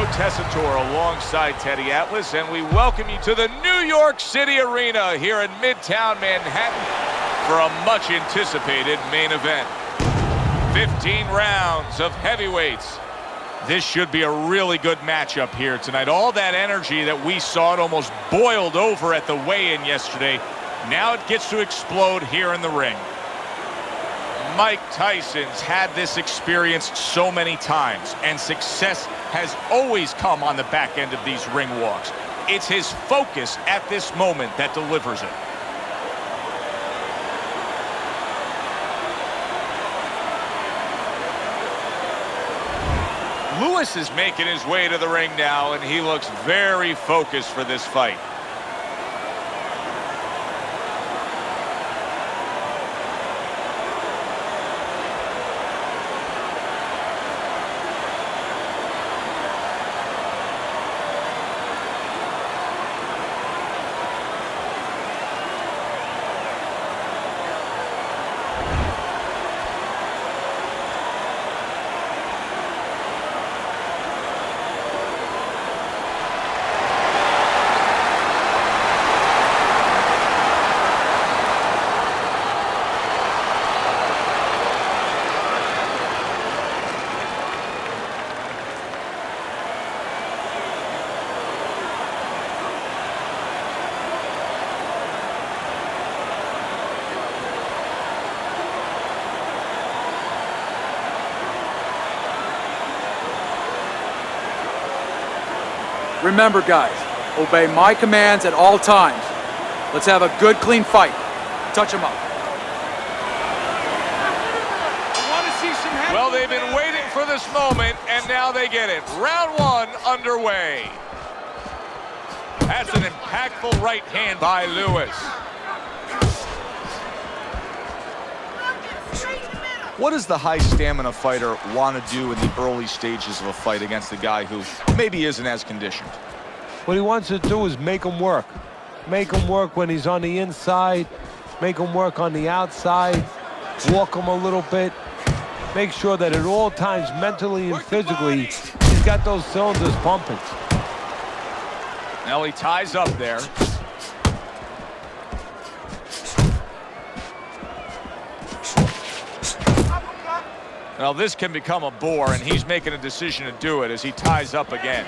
Joe Tessitore alongside Teddy Atlas, and we welcome you to the New York City Arena here in Midtown Manhattan for a much-anticipated main event. 15 rounds of heavyweights. This should be a really good matchup here tonight. All that energy that we saw, it almost boiled over at the weigh-in yesterday. Now it gets to explode here in the ring. Mike Tyson's had this experience so many times, and success has always come on the back end of these ring walks. It's his focus at this moment that delivers it. Lewis is making his way to the ring now, and he looks very focused for this fight. Remember, guys, obey my commands at all times. Let's have a good, clean fight. Touch him up. Well, they've been waiting for this moment, and now they get it. Round one underway. That's an impactful right hand by Lewis. What does the high stamina fighter want to do in the early stages of a fight against a guy who maybe isn't as conditioned? What he wants to do is make him work. Make him work when he's on the inside. Make him work on the outside. Walk him a little bit. Make sure that at all times, mentally and physically, he's got those cylinders pumping. Now he ties up there. Now this can become a bore, and he's making a decision to do it as he ties up again.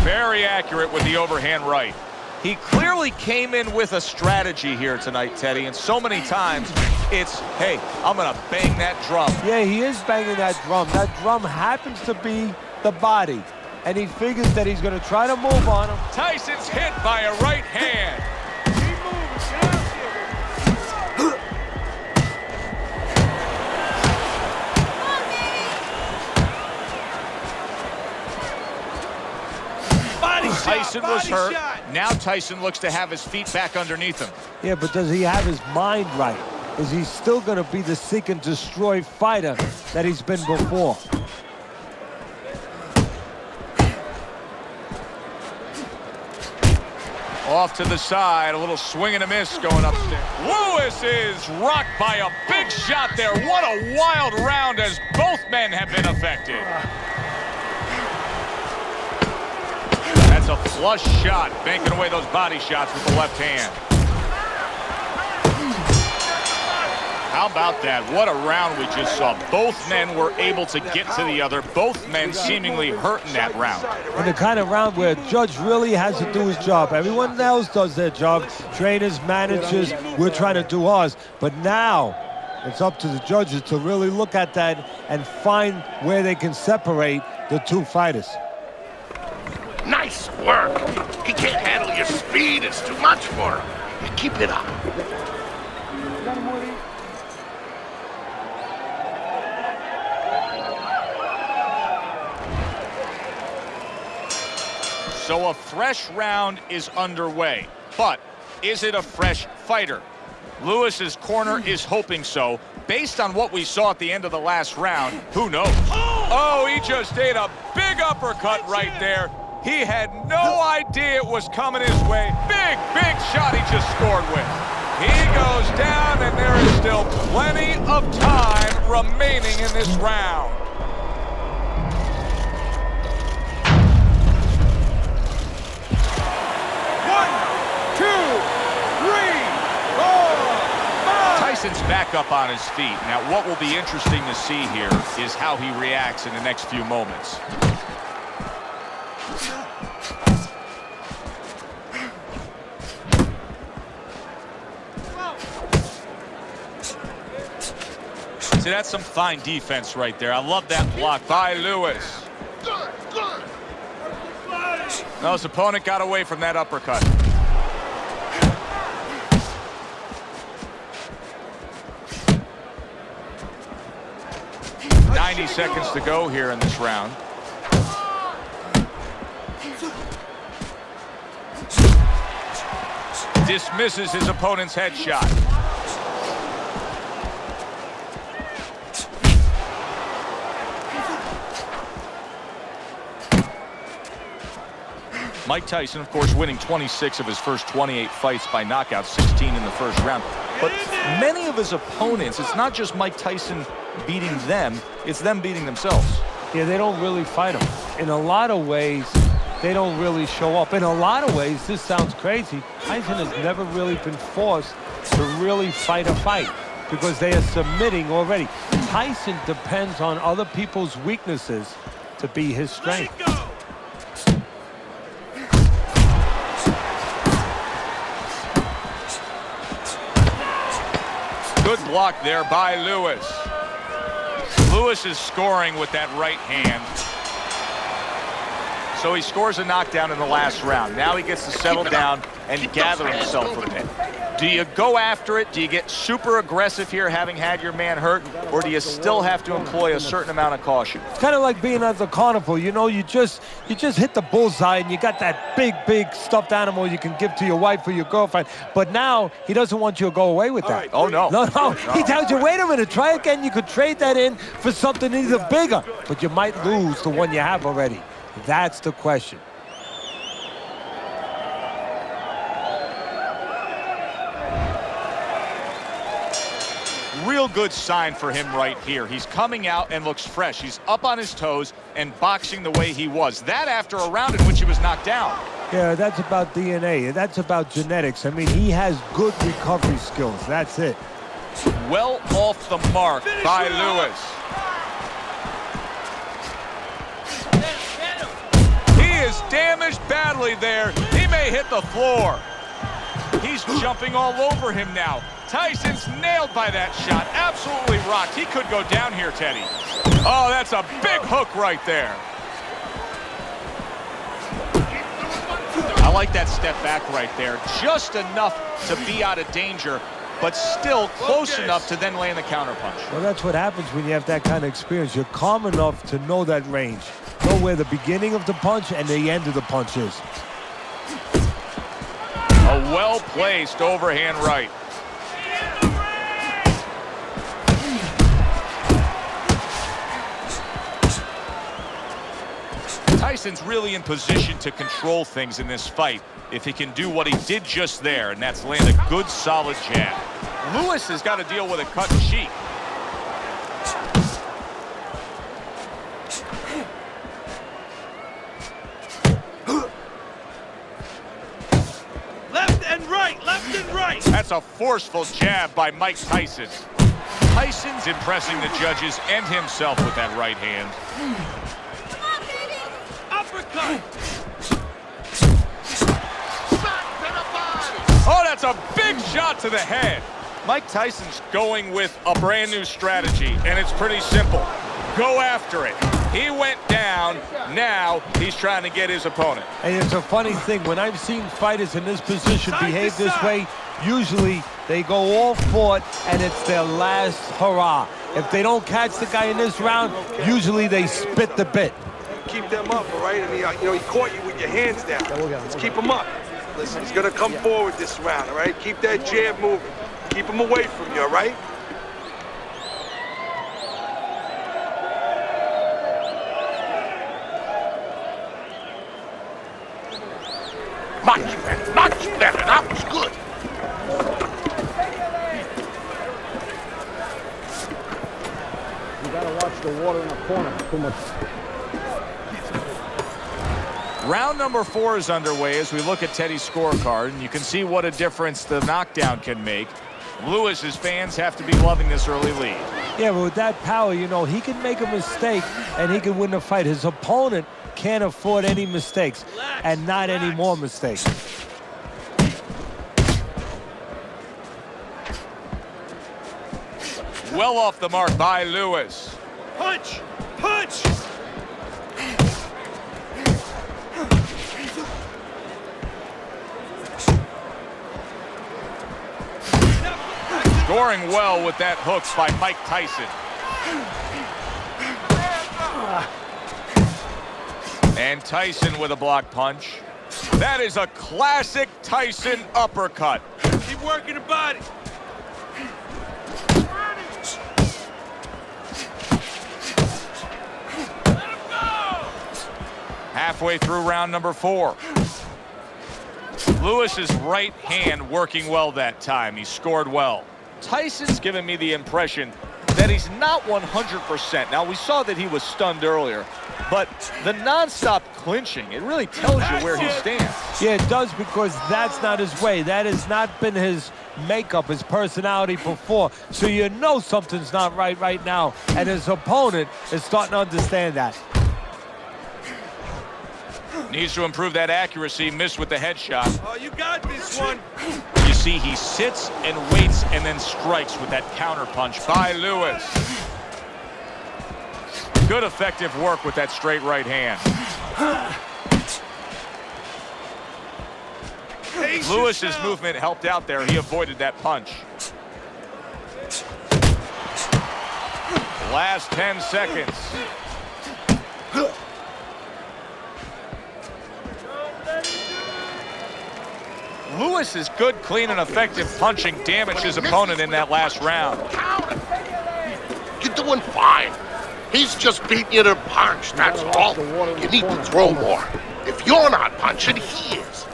Very accurate with the overhand right. He clearly came in with a strategy here tonight, Teddy, and so many times it's, hey, I'm gonna bang that drum. Yeah, he is banging that drum. That drum happens to be the body, and he figures that he's gonna try to move on him. Tyson's hit by a right hand. Tyson was hurt. Now Tyson looks to have his feet back underneath him. Yeah, but does he have his mind right? Is he still going to be the seek and destroy fighter that he's been before? Off to the side, a little swing and a miss going upstairs. Lewis is rocked by a big shot there. What a wild round as both men have been affected. That's a flush shot, banking away those body shots with the left hand. How about that? What a round we just saw. Both men were able to get to the other. Both men seemingly hurt in that round. And the kind of round where a judge really has to do his job. Everyone else does their job. Trainers, managers, we're trying to do ours. But now it's up to the judges to really look at that and find where they can separate the two fighters. Nice work. He can't handle your speed. It's too much for him. Keep it up. So a fresh round is underway, but is it a fresh fighter? Lewis's corner is hoping so. Based on what we saw at the end of the last round, who knows? Oh, he just ate a big uppercut right there. He had no idea it was coming his way. Big, big shot he just scored with. He goes down, and there is still plenty of time remaining in this round. Tyson's back up on his feet. Now, what will be interesting to see here is how he reacts in the next few moments. See, that's some fine defense right there. I love that block by Lewis. No, his opponent got away from that uppercut. "90 seconds to go here in this round. Dismisses his opponent's headshot. Mike Tyson, of course, winning 26 of his first 28 fights by knockout, 16 in the first round. But many of his opponents, it's not just Mike Tyson beating them, it's them beating themselves. Yeah, they don't really fight him. In a lot of ways, they don't really show up. In a lot of ways, this sounds crazy, Tyson has never really been forced to really fight a fight because they are submitting already. Tyson depends on other people's weaknesses to be his strength. Good block there by Lewis. Lewis is scoring with that right hand. So he scores a knockdown in the last round. Now he gets to settle down and gather himself a bit. Do you go after it? Do you get super aggressive here having had your man hurt? Or do you still have to employ a certain amount of caution? It's kind of like being at the carnival. You know, you just hit the bullseye and you got that big stuffed animal you can give to your wife or your girlfriend. But now he doesn't want you to go away with that. Oh, no. No. He tells you, wait a minute, try again. You could trade that in for something either bigger. But you might lose the one you have already. That's the question. Real good sign for him right here. He's coming out and looks fresh. He's up on his toes and boxing the way he was. That after a round in which he was knocked down. Yeah, that's about DNA. That's about genetics. I mean, he has good recovery skills. That's it. Well off the mark by Lewis. He is damaged badly there. He may hit the floor. He's jumping all over him now. Tyson's nailed by that shot. Absolutely rocked. He could go down here, Teddy. Oh, that's a big hook right there. I like that step back right there. Just enough to be out of danger, but still close enough to then land the counterpunch. Well, that's what happens when you have that kind of experience. You're calm enough to know that range. Know where the beginning of the punch and the end of the punch is. A well-placed overhand right. Tyson's really in position to control things in this fight if he can do what he did just there, and that's land a good, solid jab. Lewis has got to deal with a cut cheek. Left and right. That's a forceful jab by Mike Tyson. Tyson's impressing the judges and himself with that right hand. Uppercut. Oh, that's a big shot to the head. Mike Tyson's going with a brand new strategy, and it's pretty simple. Go after it. He went down. Now he's trying to get his opponent. And it's a funny thing. When I've seen fighters in this position behave this way, usually they go all for it, and it's their last hurrah. If they don't catch the guy in this round, usually they spit the bit. Keep them up, all right? I mean, he caught you with your hands down. Let's keep him up. Listen, he's going to come forward this round, all right? Keep that jab moving. Keep him away from you, all right? Much better. That was good. You gotta watch the water in the corner. Too much. Round number 4 is underway as we look at Teddy's scorecard, and you can see what a difference the knockdown can make. Lewis's fans have to be loving this early lead. Yeah, but with that power, you know, he can make a mistake and he can win the fight. His opponent can't afford any mistakes and not any more mistakes. Well off the mark by Lewis. Punch! Punch! Scoring well with that hook by Mike Tyson. And Tyson with a block punch. That is a classic Tyson uppercut. Keep working the body. Halfway through round number 4. Lewis's right hand working well that time. He scored well. Tyson's given me the impression that he's not 100%. Now, we saw that he was stunned earlier, but the nonstop clinching, it really tells you where he stands. Yeah, it does, because that's not his way. That has not been his makeup, his personality before. So you know something's not right now, and his opponent is starting to understand that. Needs to improve that accuracy. Missed with the headshot. Oh, you got this one. You see, he sits and waits and then strikes with that counter punch by Lewis. Good effective work with that straight right hand. Lewis's movement helped out there. He avoided that punch. Last 10 seconds. Lewis's good, clean, and effective punching damaged his opponent in that last round. You're doing fine. He's just beating you to punch, that's all. You need to throw more. If you're not punching, he is.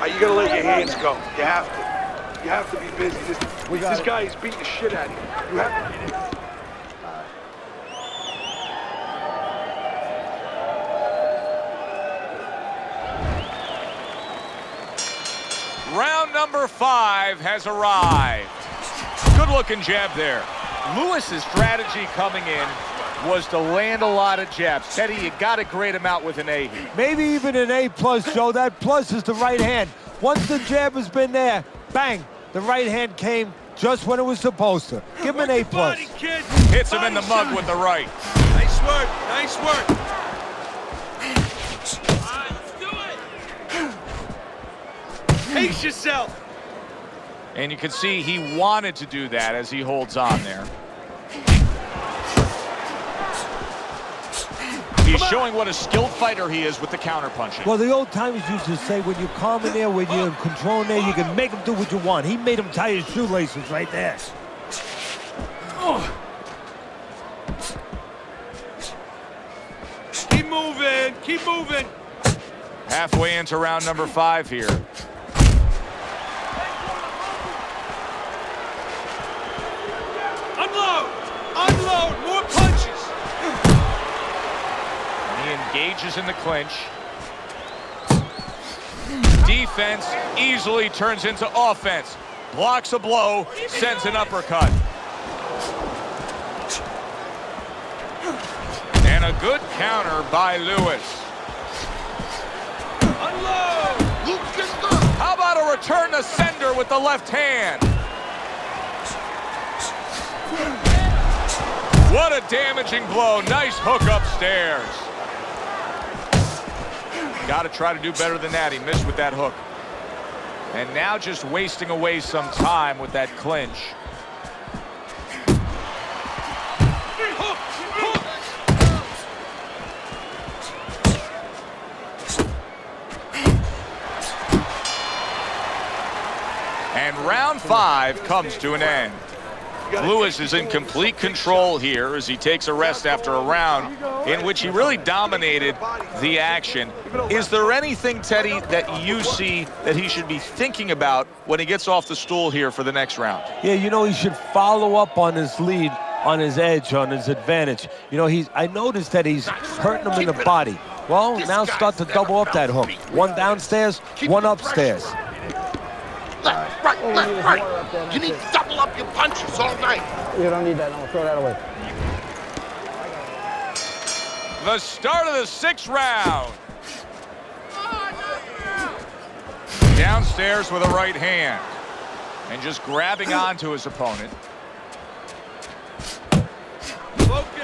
You gotta let your hands go. You have to. You have to be busy. This guy is beating the shit out of you. You have to. Round number 5 has arrived. Good-looking jab there. Lewis's strategy coming in was to land a lot of jabs. Teddy, you got to grade him out with an A here. Maybe even an A+, Joe. That plus is the right hand. Once the jab has been there, bang, the right hand came just when it was supposed to. Give him an A+. Hits him in the mug with the right. Nice work. Nice work. Pace yourself. And you can see he wanted to do that as he holds on there. He's showing what a skilled fighter he is with the counterpunching. Well, the old timers used to say when you're calm in there, when you're in control in there, you can make him do what you want. He made him tie his shoelaces right there. Keep moving. Keep moving. Halfway into round number 5 here. Unload! More punches! And he engages in the clinch. Defense easily turns into offense. Blocks a blow, sends an uppercut. And a good counter by Lewis. Unload! How about a return to sender with the left hand? What a damaging blow. Nice hook upstairs. Got to try to do better than that. He missed with that hook. And now just wasting away some time with that clinch. And round 5 comes to an end. Lewis is in complete control here as he takes a rest after a round in which he really dominated the action. Is there anything, Teddy, that you see that he should be thinking about when he gets off the stool here for the next round? Yeah, you know, he should follow up on his lead on his edge, on his advantage. You know, I noticed that he's hurting him in the body. Well, now start to double up that hook. One downstairs, one upstairs. Left, right, left, right. You need to double up your punches all night. You don't need that. No, throw that away. The start of the 6th round. Downstairs with a right hand. And just grabbing onto his opponent.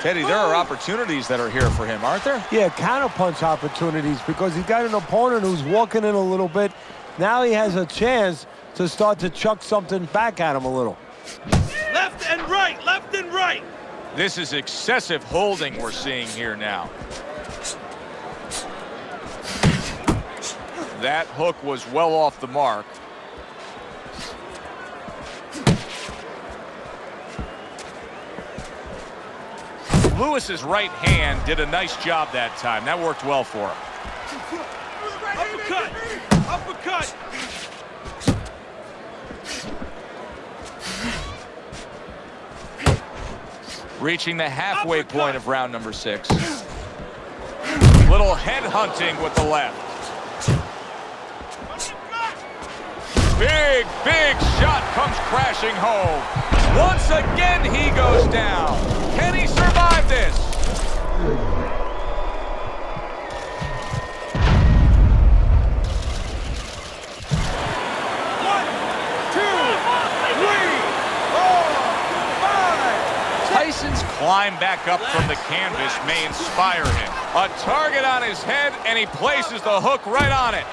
Teddy, there are opportunities that are here for him, aren't there? Yeah, counterpunch opportunities, because he's got an opponent who's walking in a little bit. Now he has a chance to start to chuck something back at him a little. Left and right, left and right. This is excessive holding we're seeing here now. That hook was well off the mark. Lewis's right hand did a nice job that time. That worked well for him. Uppercut, uppercut. Reaching the halfway point of round number 6. Little head hunting with the left. Big, big shot comes crashing home. Once again, he goes down. Can he survive this? Tyson's climb back up from the canvas may inspire him. A target on his head, and he places the hook right on it.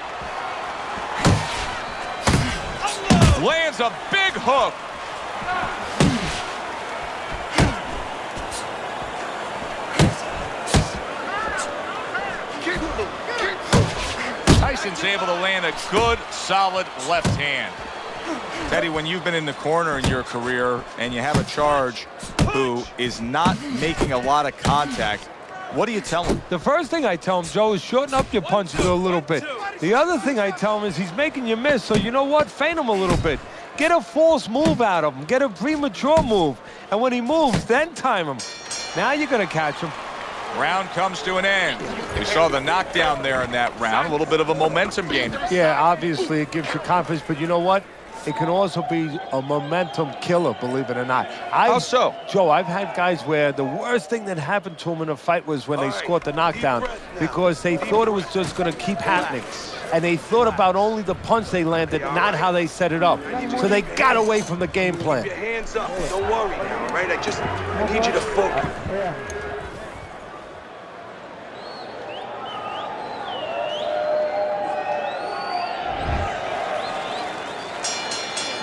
Lands a big hook. Tyson's able to land a good, solid left hand. Teddy, when you've been in the corner in your career and you have a charge who is not making a lot of contact, what do you tell him? The first thing I tell him, Joe, is shorten up your punches a little bit. The other thing I tell him is he's making you miss, so you know what? Feint him a little bit. Get a false move out of him. Get a premature move. And when he moves, then time him. Now you're going to catch him. Round comes to an end. We saw the knockdown there in that round. A little bit of a momentum gain. Yeah, obviously it gives you confidence, but you know what? It can also be a momentum killer, believe it or not. How so? Joe, I've had guys where the worst thing that happened to them in a fight was when they scored the knockdown, because they thought it was just going to keep happening. And they thought about only the punch they landed, not how they set it up. So they got away from the game plan. Keep your hands up. Don't worry now, all right? I need you to focus.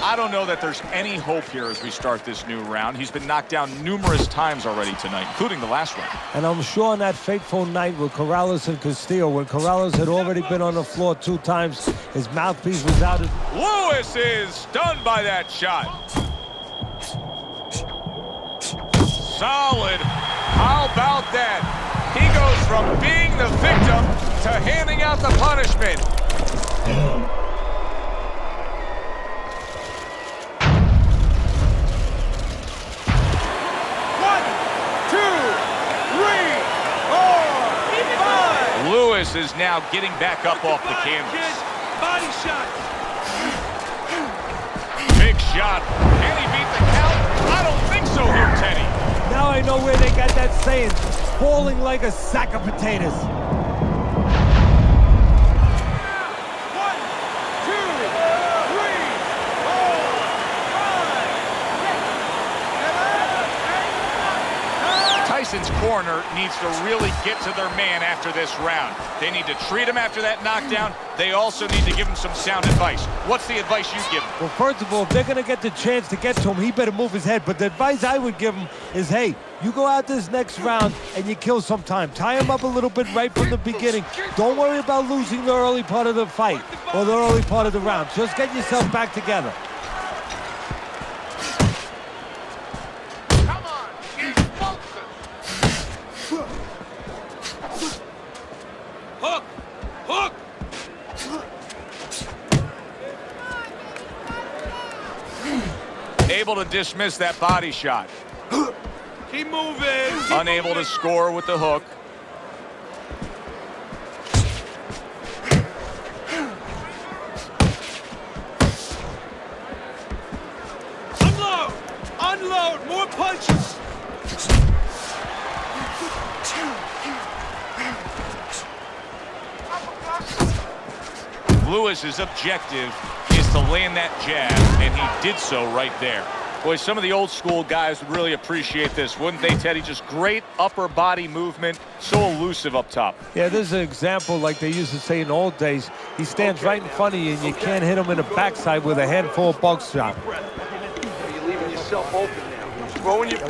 I don't know that there's any hope here as we start this new round. He's been knocked down numerous times already tonight, including the last round. And I'm sure on that fateful night with Corrales and Castillo, when Corrales had already been on the floor 2 times, his mouthpiece was out. Lewis is stunned by that shot. Solid. How about that? He goes from being the victim to handing out the punishment. Lewis is now getting back up off the canvas. Body shot. Big shot. Can he beat the count? I don't think so here, Teddy. Now I know where they got that saying, falling like a sack of potatoes. 1, 2, 3, 4, 5. Tyson's corner needs to really get to their man after this round. They need to treat him after that knockdown. They also need to give him some sound advice. What's the advice you give him? Well, first of all, if they're going to get the chance to get to him, he better move his head. But the advice I would give him is, hey, you go out this next round and you kill some time. Tie him up a little bit right from the beginning. Don't worry about losing the early part of the fight or the early part of the round. Just get yourself back together. Hook! Hook! Able to dismiss that body shot. Keep moving. Unable to score with the hook. Unload! Unload! More punches! Lewis's objective is to land that jab, and he did so right there. Boy, some of the old school guys would really appreciate this, wouldn't they, Teddy? Just great upper body movement, so elusive up top. Yeah, this is an example like they used to say in the old days. He stands right in front of you, and you can't hit him in the backside with a handful of buckshot. You're leaving yourself open now. Throwing your...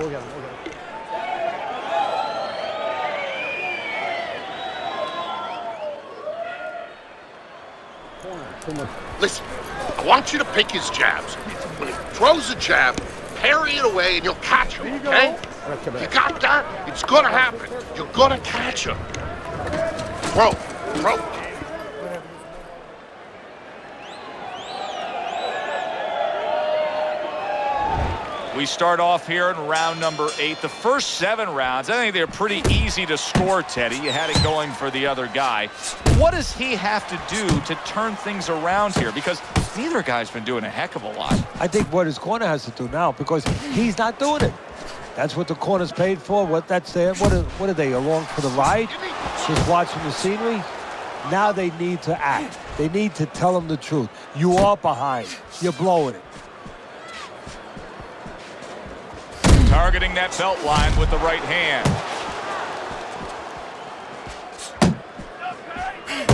Listen, I want you to pick his jabs. When he throws a jab, parry it away and you'll catch him, okay? You got that? It's gonna happen. You're gonna catch him. Throw. We start off here in round number 8. The first 7 rounds, I think they're pretty easy to score, Teddy. You had it going for the other guy. What does he have to do to turn things around here? Because neither guy's been doing a heck of a lot. I think what his corner has to do now, because he's not doing it. That's what the corner's paid for. What are they, along for the ride? Just watching the scenery? Now they need to act. They need to tell him the truth. You are behind. You're blowing it. Targeting that belt line with the right hand.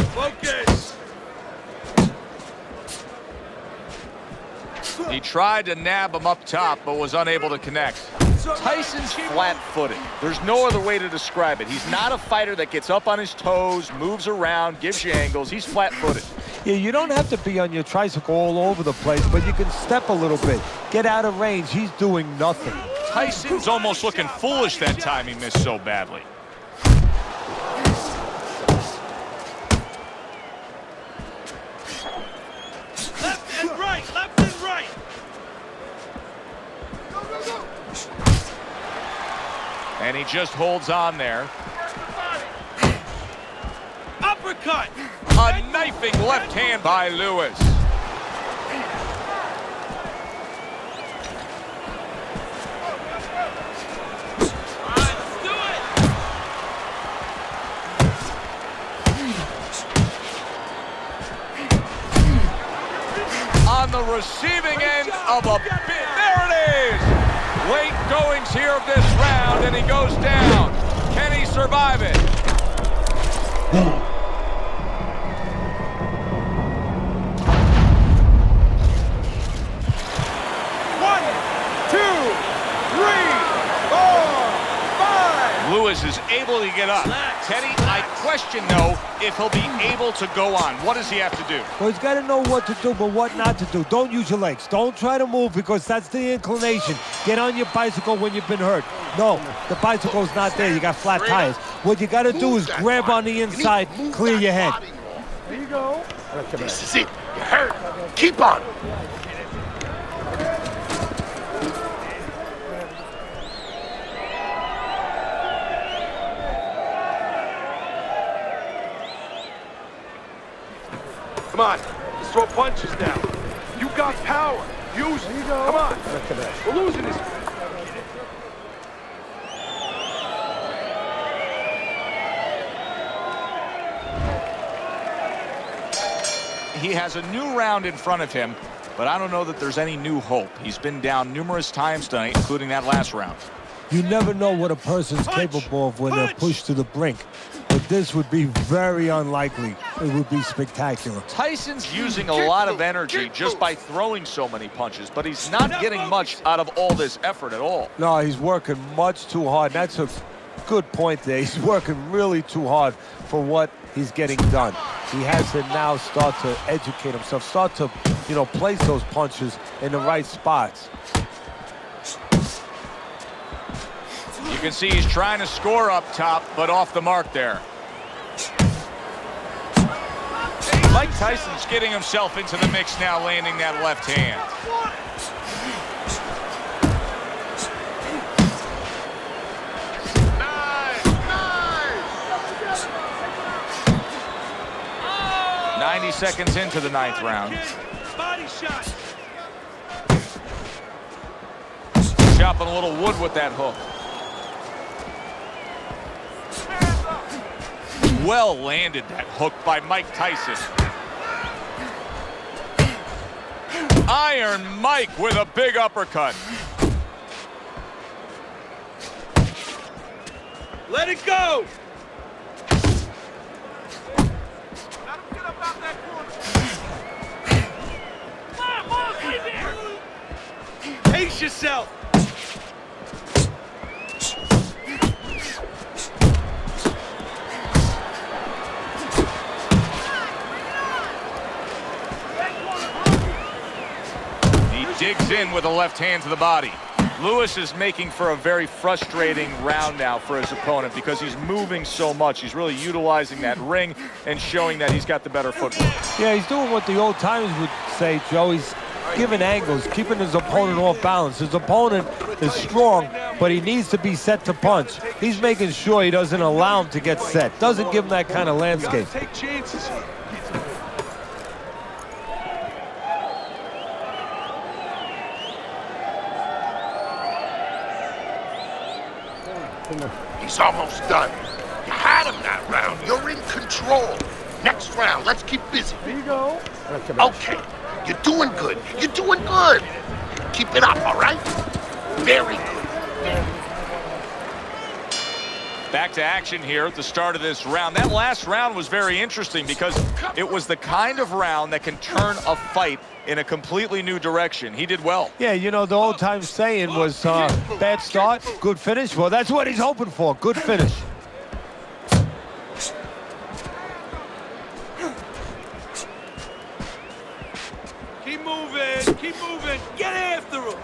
Focus! He tried to nab him up top, but was unable to connect. Tyson's flat-footed. There's no other way to describe it. He's not a fighter that gets up on his toes, moves around, gives you angles. He's flat-footed. Yeah, you don't have to be on your tricycle all over the place, but you can step a little bit. Get out of range. He's doing nothing. Tyson's almost looking foolish that time he missed so badly. Left and right! And he just holds on there. Uppercut! A knifing left hand by Lewis. On the receiving end of a bit. There it is! Late goings here of this round, and he goes down. Can he survive it? 1, 2, 3, 4, 5. Lewis is able to get up. Teddy, I question, though, if he'll be able to go on. What does he have to do? Well, he's got to know what to do, but what not to do. Don't use your legs. Don't try to move, because that's the inclination. Get on your bicycle when you've been hurt. No, the bicycle's not there. You got flat tires. What you got to do is grab on the inside, clear your head. There you go. This is it. You're hurt. Keep on. Come on, let's throw punches now. You got power. Use it. Come on. We're losing this. He has a new round in front of him, but I don't know that there's any new hope. He's been down numerous times tonight, including that last round. You never know what a person's capable of when they're pushed to the brink. But this would be very unlikely. It would be spectacular. Tyson's using a lot of energy just by throwing so many punches, but he's not getting much out of all this effort at all. No, he's working much too hard. That's a good point there. He's working really too hard for what he's getting done. He has to now start to educate himself, start to, place those punches in the right spots. You can see he's trying to score up top, but off the mark there. Mike Tyson's getting himself into the mix now, landing that left hand. 90 seconds into the 9th round. Body shot. Chopping a little wood with that hook. Well landed that hook by Mike Tyson. Iron Mike with a big uppercut. Let it go. Pace yourself. He digs in with a left hand to the body. Lewis is making for a very frustrating round now for his opponent because he's moving so much. He's really utilizing that ring and showing that he's got the better footwork. Yeah, he's doing what the old timers would say, Joe. He's giving angles, keeping his opponent off balance. His opponent is strong, but he needs to be set to punch. He's making sure he doesn't allow him to get set. Doesn't give him that kind of landscape. Take chances here. He's almost done. You had him that round. You're in control. Next round, let's keep busy. Here you go. Okay, you're doing good. You're doing good. Keep it up, all right? Very good. Back to action here at the start of this round. That last round was very interesting because it was the kind of round that can turn a fight in a completely new direction. He did well. Yeah, you know, the old time saying was bad start, good finish. Well, that's what he's hoping for, good finish. Keep moving. Keep moving. Get after him.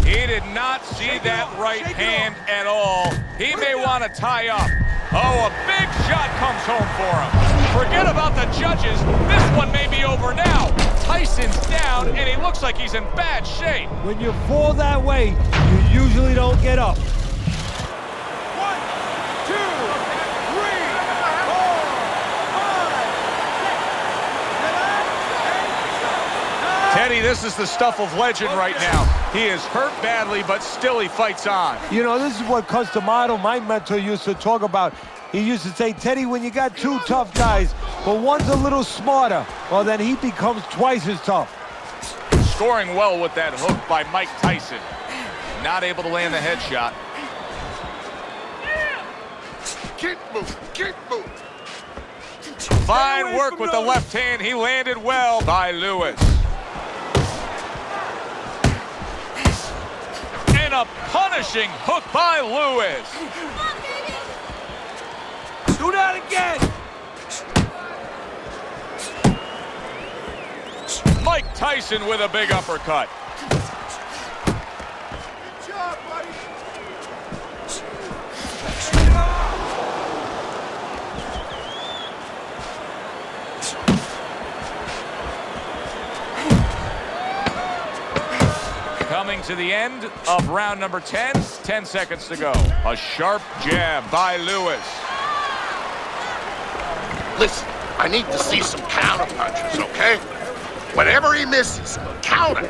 He did not see that right hand at all. He may want to tie up. Oh, a big shot comes home for him. Forget about the judges. This one may be over now. Tyson's down, and he looks like he's in bad shape. When you fall that way, you usually don't get up. 1, 2, 3, 4, 5, 6, 7, 8, 9. Teddy, this is the stuff of legend right now. He is hurt badly, but still he fights on. You know, this is what Customato, my mentor, used to talk about. He used to say, Teddy, when you got two tough guys, but one's a little smarter, well, then he becomes twice as tough. Scoring well with that hook by Mike Tyson. Not able to land the headshot. Keep moving. Keep moving. Fine work with the left hand. He landed well by Lewis. And a punishing hook by Lewis. Do that again. Mike Tyson with a big uppercut. Good job, buddy. Coming to the end of round number 10, 10 seconds to go. A sharp jab by Lewis. Listen, I need to see some counter punches, okay? Whatever he misses, counter.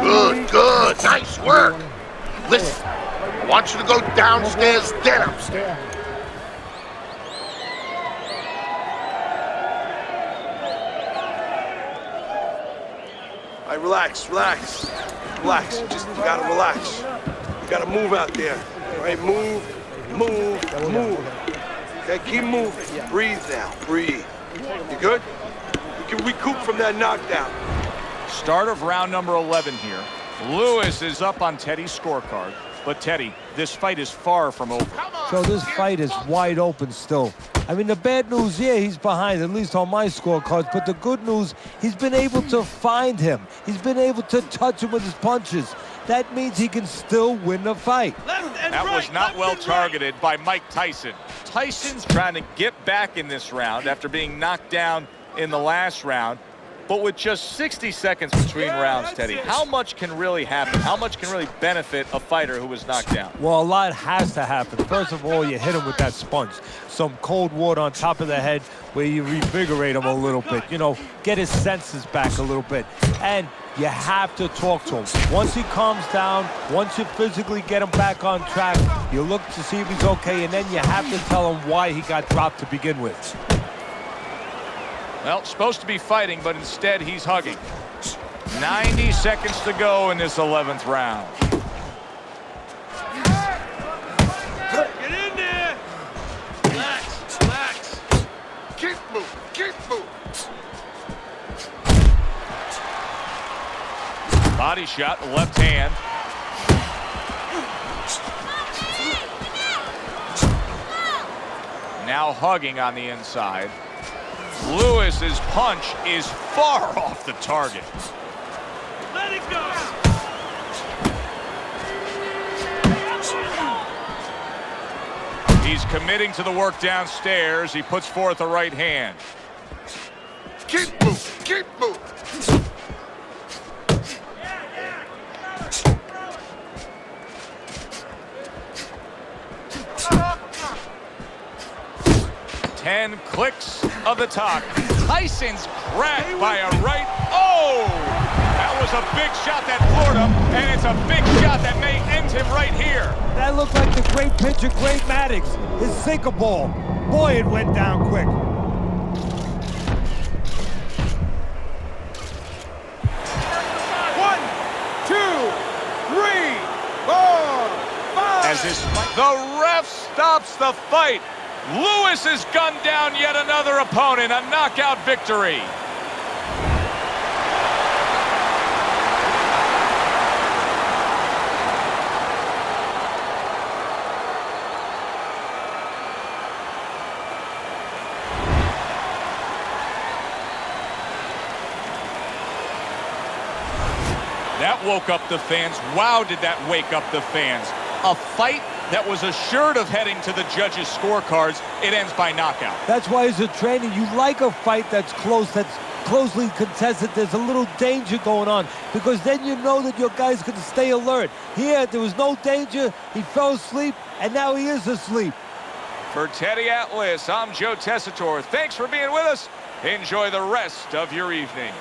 Good, good, nice work. Listen, I want you to go downstairs, then upstairs. All right, relax, relax. Relax, just you gotta relax. You gotta move out there. All right, move, move, move. Okay, keep moving. Breathe now, breathe. You good? You can recoup from that knockdown. Start of round number 11 here. Lewis is up on Teddy's scorecard. But Teddy, this fight is far from over. So this fight is wide open still. I mean, the bad news, yeah, he's behind, at least on my scorecards. But the good news, he's been able to find him. He's been able to touch him with his punches. That means he can still win the fight. That was not well targeted by Mike Tyson. Tyson's trying to get back in this round after being knocked down in the last round. But with just 60 seconds between rounds, Teddy, how much can really happen? How much can really benefit a fighter who was knocked down? Well, a lot has to happen. First of all, you hit him with that sponge. Some cold water on top of the head where you revigorate him a little bit. You know, get his senses back a little bit. And you have to talk to him. Once he calms down, once you physically get him back on track, you look to see if he's okay, and then you have to tell him why he got dropped to begin with. Well, supposed to be fighting, but instead he's hugging. 90 seconds to go in this 11th round. Get in there! Relax, relax. Keep moving, keep moving. Body shot, left hand. Now hugging on the inside. Lewis's punch is far off the target. Let it go! He's committing to the work downstairs. He puts forth a right hand. Keep moving, keep moving. 10 clicks of the talk. Tyson's cracked by a right. Oh! That was a big shot that floored him, and it's a big shot that may end him right here. That looked like the great pitcher, Great Maddox, his sinker ball. Boy, it went down quick. One, two, three, four, five. As the ref stops the fight. Lewis has gunned down yet another opponent, a knockout victory. That woke up the fans. Wow, did that wake up the fans. A fight that was assured of heading to the judges' scorecards. It ends by knockout. That's why as a trainer, you like a fight that's close, that's closely contested. There's a little danger going on, because then you know that your guy's going to stay alert. Here, there was no danger. He fell asleep, and now he is asleep. For Teddy Atlas, I'm Joe Tessitore. Thanks for being with us. Enjoy the rest of your evening.